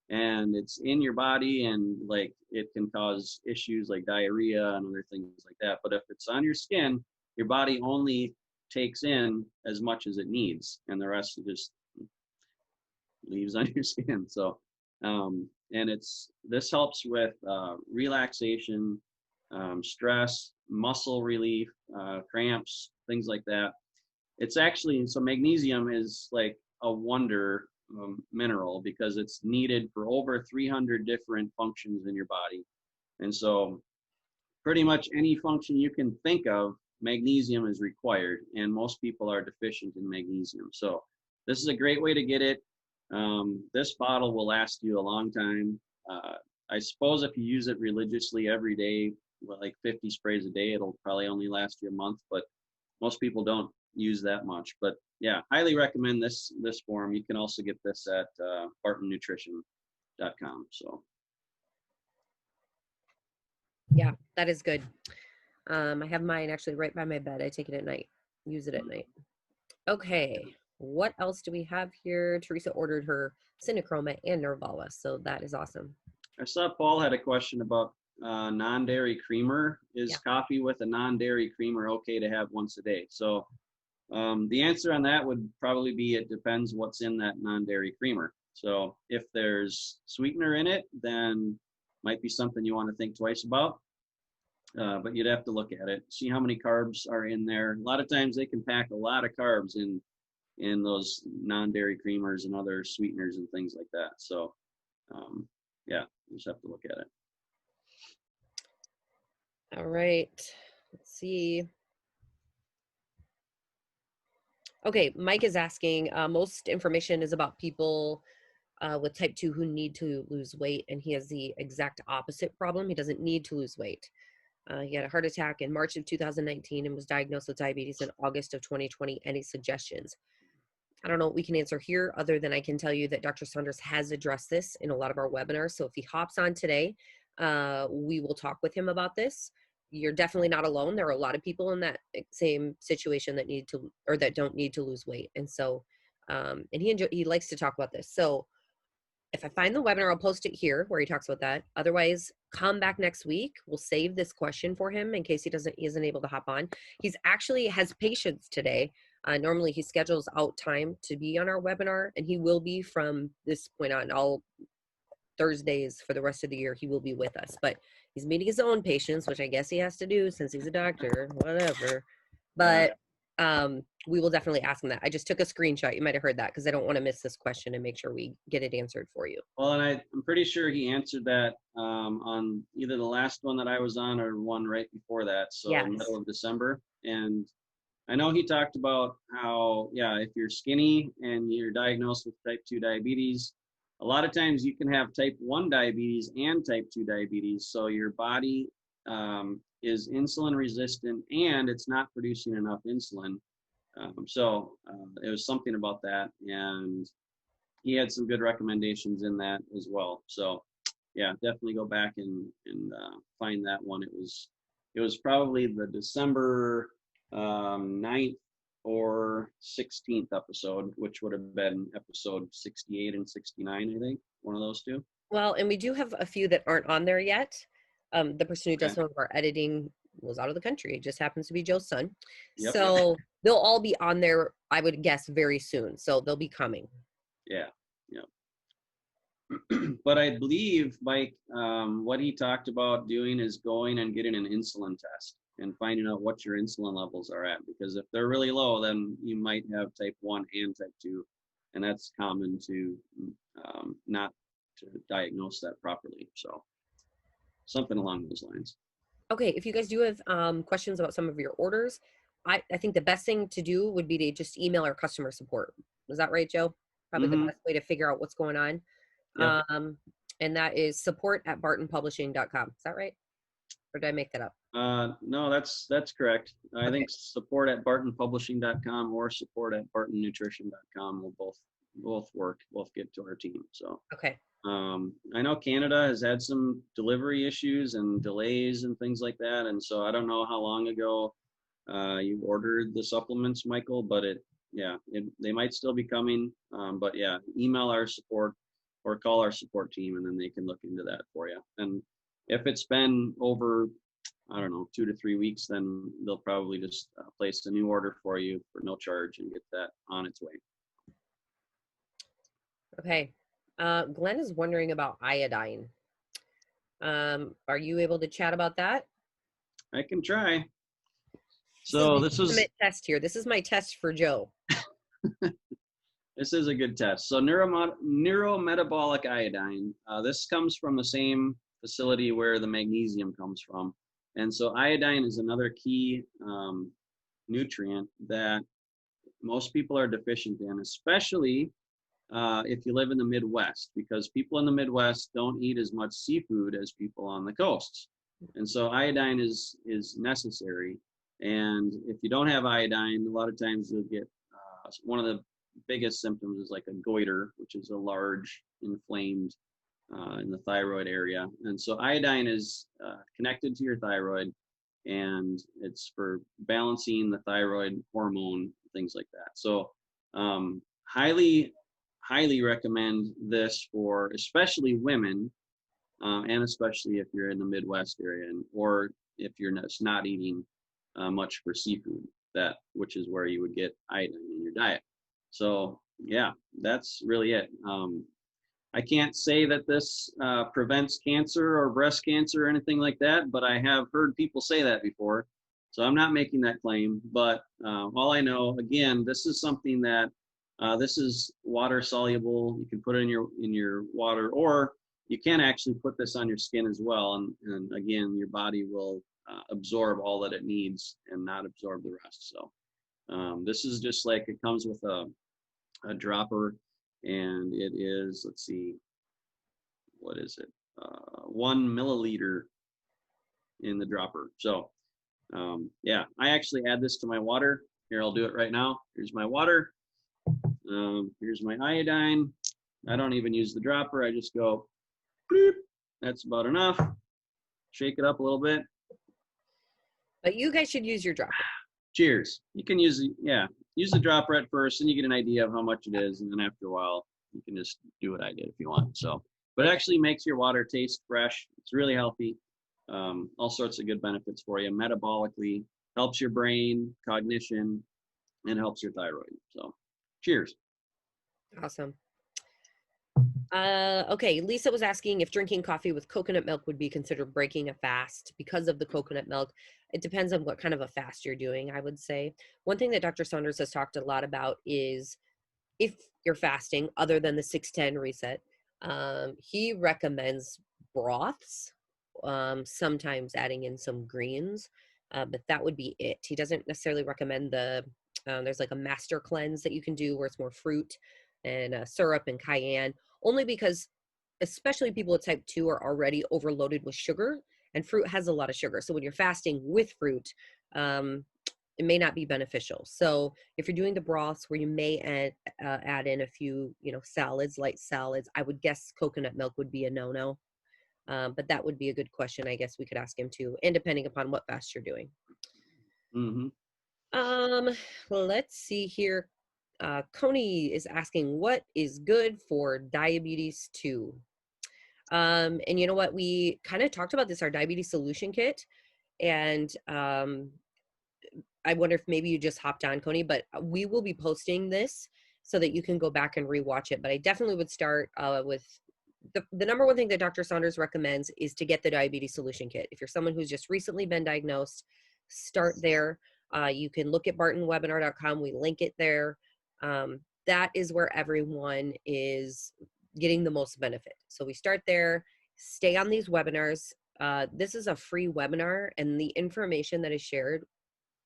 and it's in your body, and like it can cause issues like diarrhea and other things like that. But if it's on your skin, your body only takes in as much as it needs, and the rest just leaves on your skin. So and this helps with relaxation, stress, muscle relief, cramps, things like that. It's actually, so magnesium is like a wonder mineral because it's needed for over 300 different functions in your body. And so pretty much any function you can think of, magnesium is required, and most people are deficient in magnesium. So this is a great way to get it. This bottle will last you a long time. I suppose if you use it religiously every day, like 50 sprays a day, it'll probably only last you a month, but most people don't use that much. But yeah, highly recommend this form. You can also get this at bartonnutrition.com. So Yeah, that is good. I have mine actually right by my bed. I take it at night, use it at night. Okay, what else do we have here? Teresa ordered her CinnaChroma and Nervala, so that is awesome. I saw Paul had a question about non-dairy creamer. Is coffee with a non-dairy creamer okay to have once a day? So the answer on that would probably be it depends what's in that non-dairy creamer. So if there's sweetener in it, then might be something you want to think twice about. But you'd have to look at it, see how many carbs are in there. A lot of times they can pack a lot of carbs in those non-dairy creamers and other sweeteners and things like that. So yeah, you just have to look at it. All right, let's see. Okay, Mike is asking, most information is about people with type 2 who need to lose weight, and he has the exact opposite problem. He doesn't need to lose weight. He had a heart attack in March of 2019 and was diagnosed with diabetes in August of 2020. Any suggestions? I don't know what we can answer here other than I can tell you that Dr. Saunders has addressed this in a lot of our webinars. So if he hops on today, we will talk with him about this. You're definitely not alone. There are a lot of people in that same situation that need to, or that don't need to lose weight. And so, and he likes to talk about this. So if I find the webinar, I'll post it here where he talks about that. Otherwise, come back next week. We'll save this question for him in case he isn't able to hop on. He's actually has patients today. Normally he schedules out time to be on our webinar, and he will be from this point on. All Thursdays for the rest of the year, he will be with us. But he's meeting his own patients, which I guess he has to do since he's a doctor, whatever. But we will definitely ask him that. I just took a screenshot. You might have heard that because I don't want to miss this question and make sure we get it answered for you. Well, and I'm pretty sure he answered that on either the last one that I was on or one right before that. So yes. Middle of December. And I know he talked about how, yeah, if you're skinny and you're diagnosed with type 2 diabetes, a lot of times you can have type 1 diabetes and type 2 diabetes. So your body is insulin resistant and it's not producing enough insulin. So it was something about that, and he had some good recommendations in that as well. So yeah, definitely go back and find that one. It was probably the December 9th or 16th episode, which would have been episode 68 and 69, I think. One of those two. Well, and we do have a few that aren't on there yet. The person who does Okay. some of our editing was out of the country. It just happens to be Joe's son. Yep. So they'll all be on there, I would guess, very soon. So they'll be coming. Yeah. But I believe, Mike, what he talked about doing is going and getting an insulin test and finding out what your insulin levels are at. Because if they're really low, then you might have type 1 and type 2. And that's common to not to diagnose that properly. So something along those lines. Okay, if you guys do have questions about some of your orders, I think the best thing to do would be to just email our customer support. Is that right, Joe? Probably the best way to figure out what's going on. Yep. And that is support@bartonpublishing.com. Is that right? Or did I make that up? No, that's correct. I think support@bartonpublishing.com or support@bartonnutrition.com will both work, both get to our team. So Okay. I know Canada has had some delivery issues and delays and things like that, and so I don't know how long ago you ordered the supplements, Michael, but they might still be coming. But yeah, email our support or call our support team, and then they can look into that for you. And if it's been over, I don't know, 2 to 3 weeks, then they'll probably just place a new order for you for no charge and get that on its way. Okay. Glenn is wondering about iodine. Are you able to chat about that? I can try. So this is a test here. This is my test for Joe. This is a good test. So neurometabolic iodine. This comes from the same facility where the magnesium comes from. And so iodine is another key nutrient that most people are deficient in, especially if you live in the Midwest, because people in the Midwest don't eat as much seafood as people on the coasts. And so iodine is necessary. And if you don't have iodine, a lot of times you'll get one of the biggest symptoms is like a goiter, which is a large inflamed in the thyroid area. And so iodine is connected to your thyroid, and it's for balancing the thyroid hormone, things like that. So highly recommend this for especially women, and especially if you're in the Midwest area, or if you're not eating much for seafood, which is where you would get iodine in your diet. So yeah, that's really it. I can't say that this prevents cancer or breast cancer or anything like that, but I have heard people say that before. So I'm not making that claim, but all I know, again, this is something that this is water soluble. You can put it in your water, or you can actually put this on your skin as well. And again, your body will absorb all that it needs and not absorb the rest. So this is just like, it comes with a dropper, and it is, let's see, what is it? 1 milliliter in the dropper. So yeah, I actually add this to my water. Here, I'll do it right now. Here's my water. Here's my iodine. I don't even use the dropper. I just go, bloop. That's about enough. Shake it up a little bit. But you guys should use your dropper. Cheers. You can use the dropper at first, and you get an idea of how much it is, and then after a while, you can just do what I did if you want. So, but it actually makes your water taste fresh. It's really healthy. All sorts of good benefits for you. Metabolically, helps your brain, cognition, and helps your thyroid. So, cheers. Awesome. Okay, Lisa was asking if drinking coffee with coconut milk would be considered breaking a fast because of the coconut milk. It depends on what kind of a fast you're doing, I would say. One thing that Dr. Saunders has talked a lot about is if you're fasting, other than the 610 reset, he recommends broths, sometimes adding in some greens, but that would be it. He doesn't necessarily recommend there's like a master cleanse that you can do where it's more fruit and syrup and cayenne, only because especially people with type 2 are already overloaded with sugar, and fruit has a lot of sugar. So when you're fasting with fruit, it may not be beneficial. So if you're doing the broths where you may add in a few, salads, light salads, I would guess coconut milk would be a no-no. But that would be a good question, I guess we could ask him too, and depending upon what fast you're doing. Mm-hmm. Um, let's see here. Coney is asking, what is good for diabetes 2? And you know what? We kind of talked about this, our diabetes solution kit. And I wonder if maybe you just hopped on, Coney, but we will be posting this so that you can go back and rewatch it. But I definitely would start with the number one thing that Dr. Saunders recommends is to get the diabetes solution kit. If you're someone who's just recently been diagnosed, start there. You can look at bartonwebinar.com. We link it there. That is where everyone is getting the most benefit. So we start there, stay on these webinars. This is a free webinar, and the information that is shared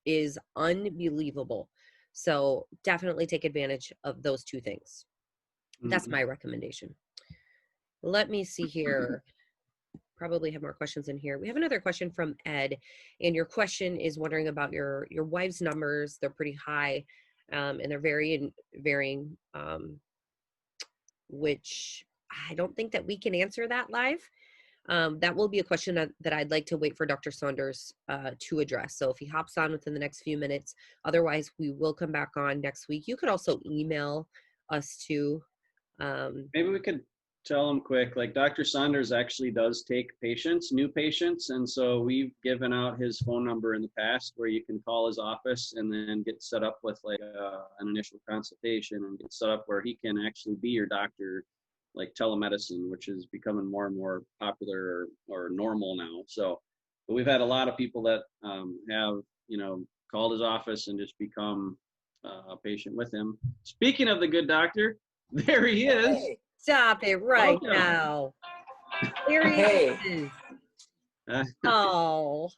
is unbelievable. So definitely take advantage of those two things. That's my recommendation. Let me see here. Probably have more questions in here. We have another question from Ed, and your question is wondering about your wife's numbers. They're pretty high, and they're varying, which I don't think that we can answer that live. That will be a question that I'd like to wait for Dr. Saunders to address. So if he hops on within the next few minutes, otherwise we will come back on next week. You could also email us too. Maybe we could tell him quick, like Dr. Saunders actually does take patients, new patients. And so we've given out his phone number in the past where you can call his office and then get set up with like an initial consultation and get set up where he can actually be your doctor, like telemedicine, which is becoming more and more popular or normal now. So, but we've had a lot of people that have, called his office and just become a patient with him. Speaking of the good doctor, there he is. Hey, stop it right now. There he is. Oh.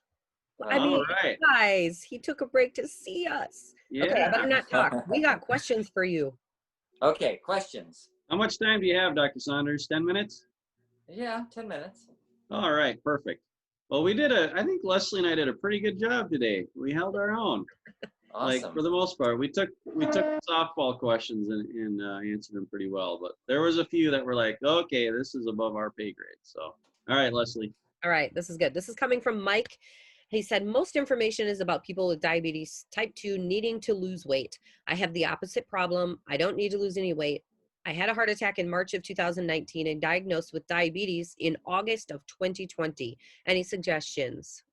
I mean, right. guys, he took a break to see us. Yeah. Okay, I better not talk. We got questions for you. Okay, questions. How much time do you have, Dr. Saunders? 10 minutes? Yeah, 10 minutes. All right, perfect. Well, I think Leslie and I did a pretty good job today. We held our own. Awesome. Like for the most part, we took softball questions and answered them pretty well. But there was a few that were like, okay, this is above our pay grade. So, all right, Leslie. All right, this is good. This is coming from Mike. He said, most information is about people with diabetes type 2 needing to lose weight. I have the opposite problem. I don't need to lose any weight. I had a heart attack in March of 2019 and diagnosed with diabetes in August of 2020. Any suggestions?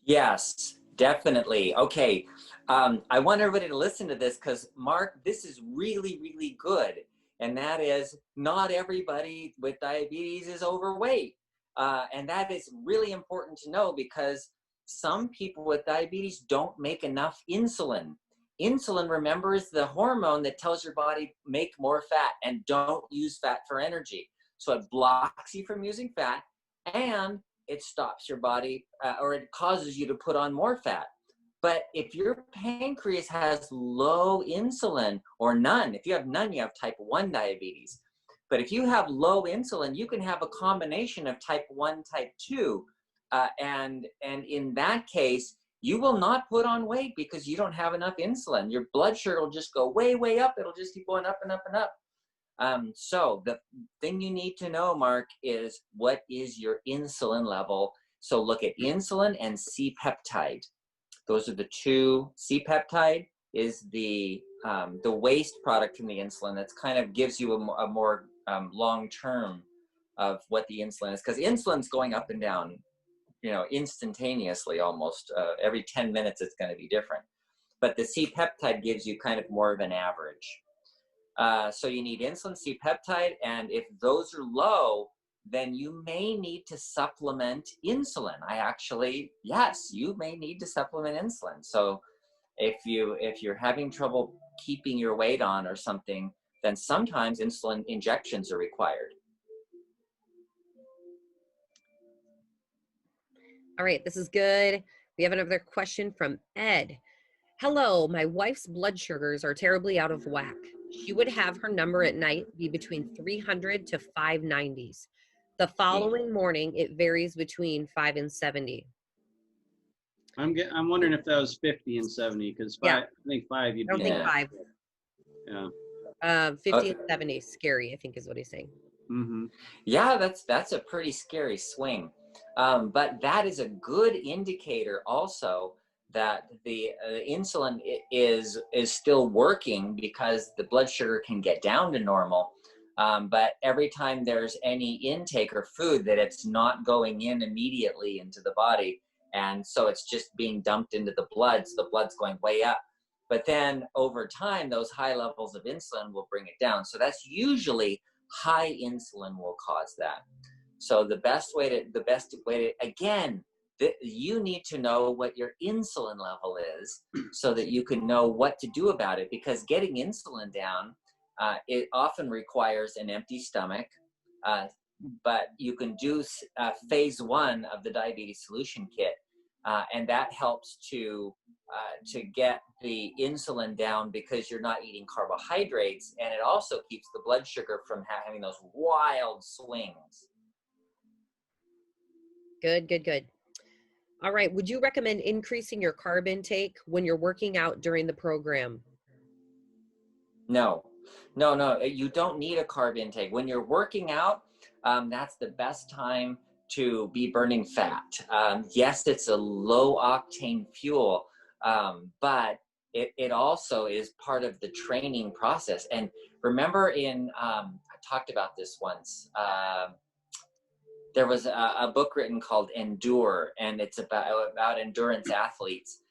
Yes, definitely. Okay. I want everybody to listen to this because, Mark, this is really, really good. And that is, not everybody with diabetes is overweight. And that is really important to know because some people with diabetes don't make enough insulin. Insulin, remember, is the hormone that tells your body make more fat and don't use fat for energy. So it blocks you from using fat and it stops your body or it causes you to put on more fat. But if your pancreas has low insulin or none, if you have none, you have type 1 diabetes. But if you have low insulin, you can have a combination of type 1, type 2. And in that case, you will not put on weight because you don't have enough insulin. Your blood sugar will just go way, way up. It'll just keep going up and up and up. So the thing you need to know, Mark, is what is your insulin level? So look at insulin and C-peptide. Those are the two. C-peptide is the waste product from the insulin that kind of gives you a more long term of what the insulin is, because insulin's going up and down, instantaneously almost. Every 10 minutes it's going to be different. But the C-peptide gives you kind of more of an average. So you need insulin, C-peptide, and if those are low, then you may need to supplement insulin. Yes, you may need to supplement insulin. So if you're having trouble keeping your weight on or something, then sometimes insulin injections are required. All right, this is good. We have another question from Ed. Hello, my wife's blood sugars are terribly out of whack. She would have her number at night be between 300 to 590s. The following morning, it varies between 5 and 70. I'm wondering if that was 50 and 70 because I think 5. I don't think 5. Yeah. 50 and 70 is scary, I think is what he's saying. Mm-hmm. Yeah, that's a pretty scary swing. But that is a good indicator also the insulin is still working because the blood sugar can get down to normal. But every time there's any intake or food, that it's not going in immediately into the body. And so it's just being dumped into the blood. So the blood's going way up. But then over time, those high levels of insulin will bring it down. So that's usually high insulin will cause that. So the best way to, again, you need to know what your insulin level is so that you can know what to do about it, because getting insulin down, it often requires an empty stomach, but you can do phase 1 of the diabetes solution kit, and that helps to get the insulin down because you're not eating carbohydrates, and it also keeps the blood sugar from having those wild swings. Good, good, good. All right. Would you recommend increasing your carb intake when you're working out during the program? No, you don't need a carb intake. When you're working out, that's the best time to be burning fat. Yes, it's a low octane fuel, but it also is part of the training process. And remember I talked about this once, there was a book written called Endure, and it's about endurance athletes.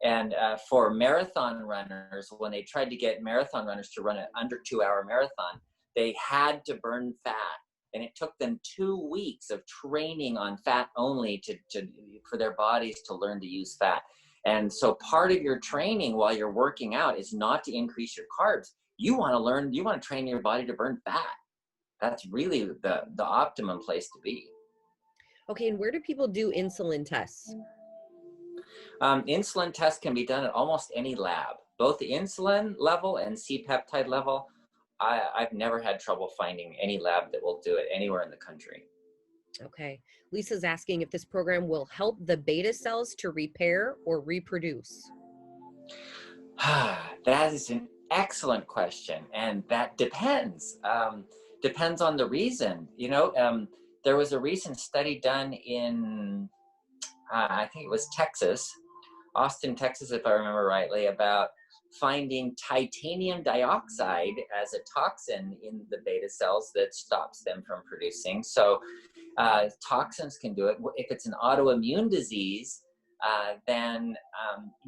And for marathon runners, when they tried to get marathon runners to run an under 2-hour marathon, they had to burn fat. And it took them 2 weeks of training on fat only for their bodies to learn to use fat. And so part of your training while you're working out is not to increase your carbs. You want to train your body to burn fat. That's really the optimum place to be. Okay, and where do people do insulin tests? Insulin tests can be done at almost any lab, both the insulin level and C-peptide level. I've never had trouble finding any lab that will do it anywhere in the country. Okay. Lisa's asking if this program will help the beta cells to repair or reproduce. That is an excellent question, and that depends. Depends on the reason. There was a recent study done in, I think it was Austin, Texas, if I remember rightly, about finding titanium dioxide as a toxin in the beta cells that stops them from producing. So toxins can do it. If it's an autoimmune disease, then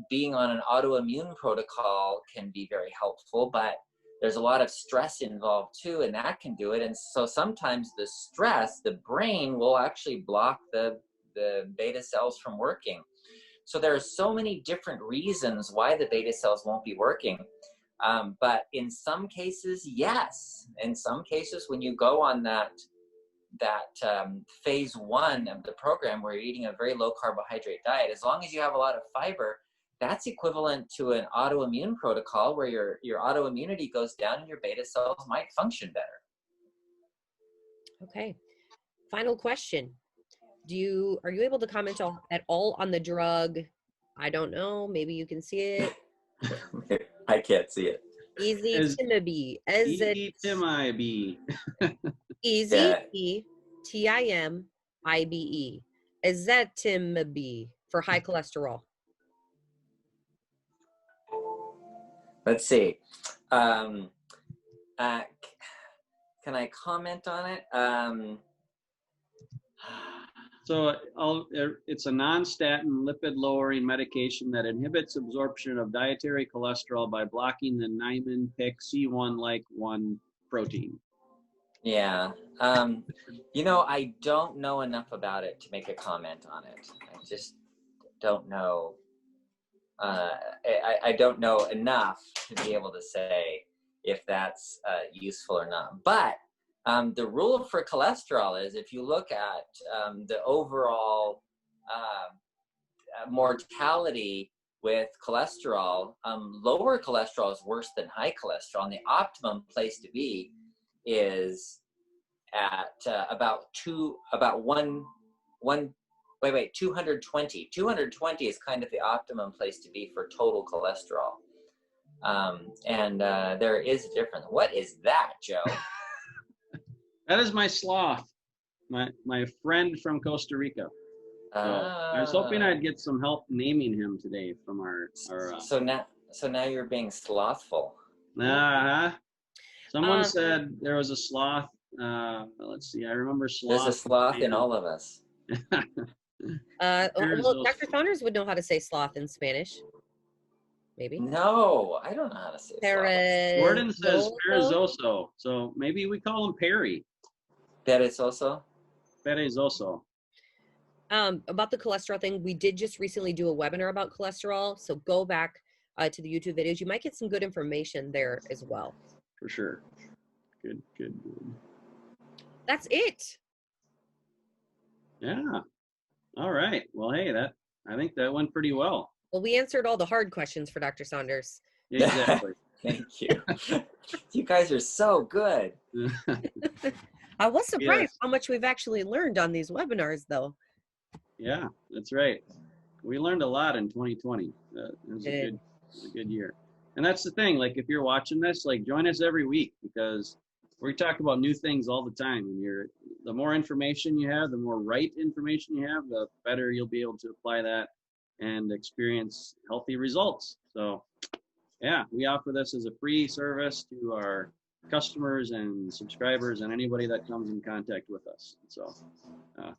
being on an autoimmune protocol can be very helpful, but there's a lot of stress involved too, and that can do it. And so sometimes the stress, the brain will actually block the beta cells from working. So there are so many different reasons why the beta cells won't be working. But in some cases, yes. In some cases, when you go on that phase 1 of the program where you're eating a very low carbohydrate diet, as long as you have a lot of fiber, that's equivalent to an autoimmune protocol where your autoimmunity goes down and your beta cells might function better. Okay. Final question. Are you able to comment at all on the drug? I don't know. Maybe you can see it. I can't see it. Ezetimibe. Ezetimibe. Ezetimibe for high cholesterol. Let's see. Can I comment on it? So it's a non-statin lipid-lowering medication that inhibits absorption of dietary cholesterol by blocking the Niemann-Pick C1-like 1 protein. Yeah. I don't know enough about it to make a comment on it. I just don't know. I don't know enough to be able to say if that's useful or not. But the rule for cholesterol is, if you look at the overall mortality with cholesterol, lower cholesterol is worse than high cholesterol. And the optimum place to be is at about 220. 220 is kind of the optimum place to be for total cholesterol. And there is a difference. What is that, Joe? That is my sloth, my friend from Costa Rica. So I was hoping I'd get some help naming him today from our So now you're being slothful. Someone said there was a sloth. Let's see. I remember sloth. There's a sloth in all of us. Well, Dr. Saunders would know how to say sloth in Spanish. Maybe. No, I don't know how to say sloth. Gordon says perezoso. So maybe we call him Perry. Perezoso? Perezoso. About the cholesterol thing, we did just recently do a webinar about cholesterol. So go back to the YouTube videos. You might get some good information there as well. For sure. Good. That's it. Yeah. All right. Well, hey, I think that went pretty well. Well, we answered all the hard questions for Dr. Saunders. Exactly. Thank you. You guys are so good. I was surprised how much we've actually learned on these webinars, though. Yeah, that's right. We learned a lot in 2020. It was a good year. And that's the thing. Like, if you're watching this, like, join us every week, because we talk about new things all the time. And the more information you have, the more right information you have, the better you'll be able to apply that and experience healthy results. So, yeah, we offer this as a free service to our customers and subscribers and anybody that comes in contact with us. So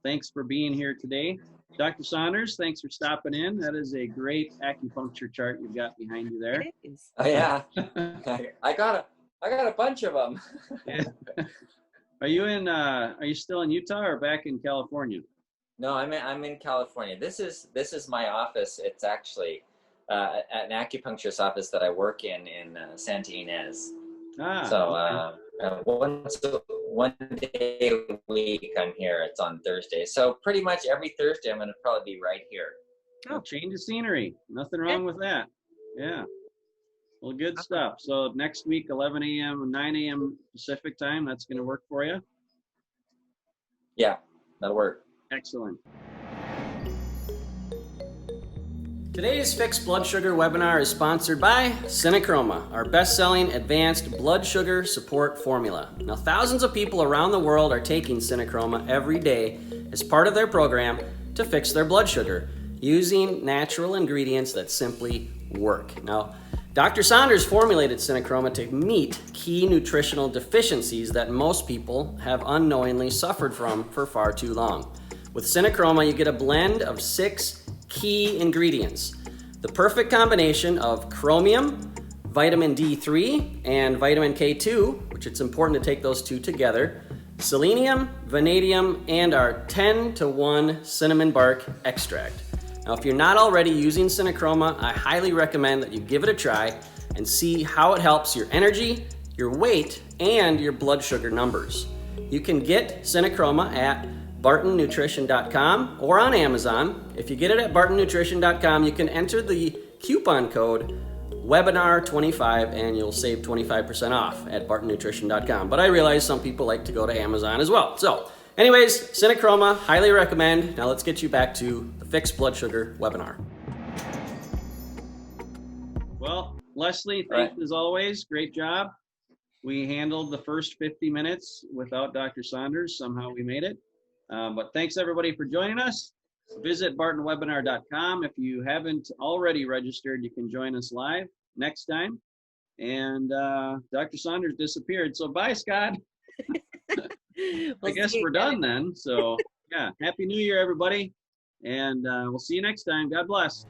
thanks for being here today. Dr. Saunders, thanks for stopping in. That is a great acupuncture chart you've got behind you there. Oh, yeah. I got a bunch of them. Yeah. Are you still in Utah or back in California? No, I'm in California. This is my office. It's actually an acupuncturist office that I work in Santa Ynez. So one day a week I'm here. It's on Thursday. So pretty much every Thursday I'm going to probably be right here. Oh, change of scenery. Nothing wrong with that. Yeah. Well, good stuff. So next week, 11 a.m. and 9 a.m. Pacific time, that's going to work for you? Yeah, that'll work. Excellent. Today's Fixed Blood Sugar webinar is sponsored by CinnaChroma, our best-selling advanced blood sugar support formula. Now, thousands of people around the world are taking CinnaChroma every day as part of their program to fix their blood sugar using natural ingredients that simply work. Now, Dr. Saunders formulated CinnaChroma to meet key nutritional deficiencies that most people have unknowingly suffered from for far too long. With CinnaChroma, you get a blend of 6 key ingredients. The perfect combination of chromium, vitamin D3, and vitamin K2, which it's important to take those two together, selenium, vanadium, and our 10-to-1 cinnamon bark extract. Now, if you're not already using CinnaChroma, I highly recommend that you give it a try and see how it helps your energy, your weight, and your blood sugar numbers. You can get CinnaChroma at bartonnutrition.com or on Amazon. If you get it at bartonnutrition.com, you can enter the coupon code webinar25 and you'll save 25% off at bartonnutrition.com. But I realize some people like to go to Amazon as well. So anyways, CinnaChroma, highly recommend. Now let's get you back to the Fixed Blood Sugar webinar. Well, Leslie, thanks as always. Great job. We handled the first 50 minutes without Dr. Saunders. Somehow we made it. But thanks everybody for joining us. Visit bartonwebinar.com. If you haven't already registered, you can join us live next time. And Dr. Saunders disappeared. So bye, Scott. I guess we're done then. So yeah, Happy New Year, everybody. And we'll see you next time. God bless.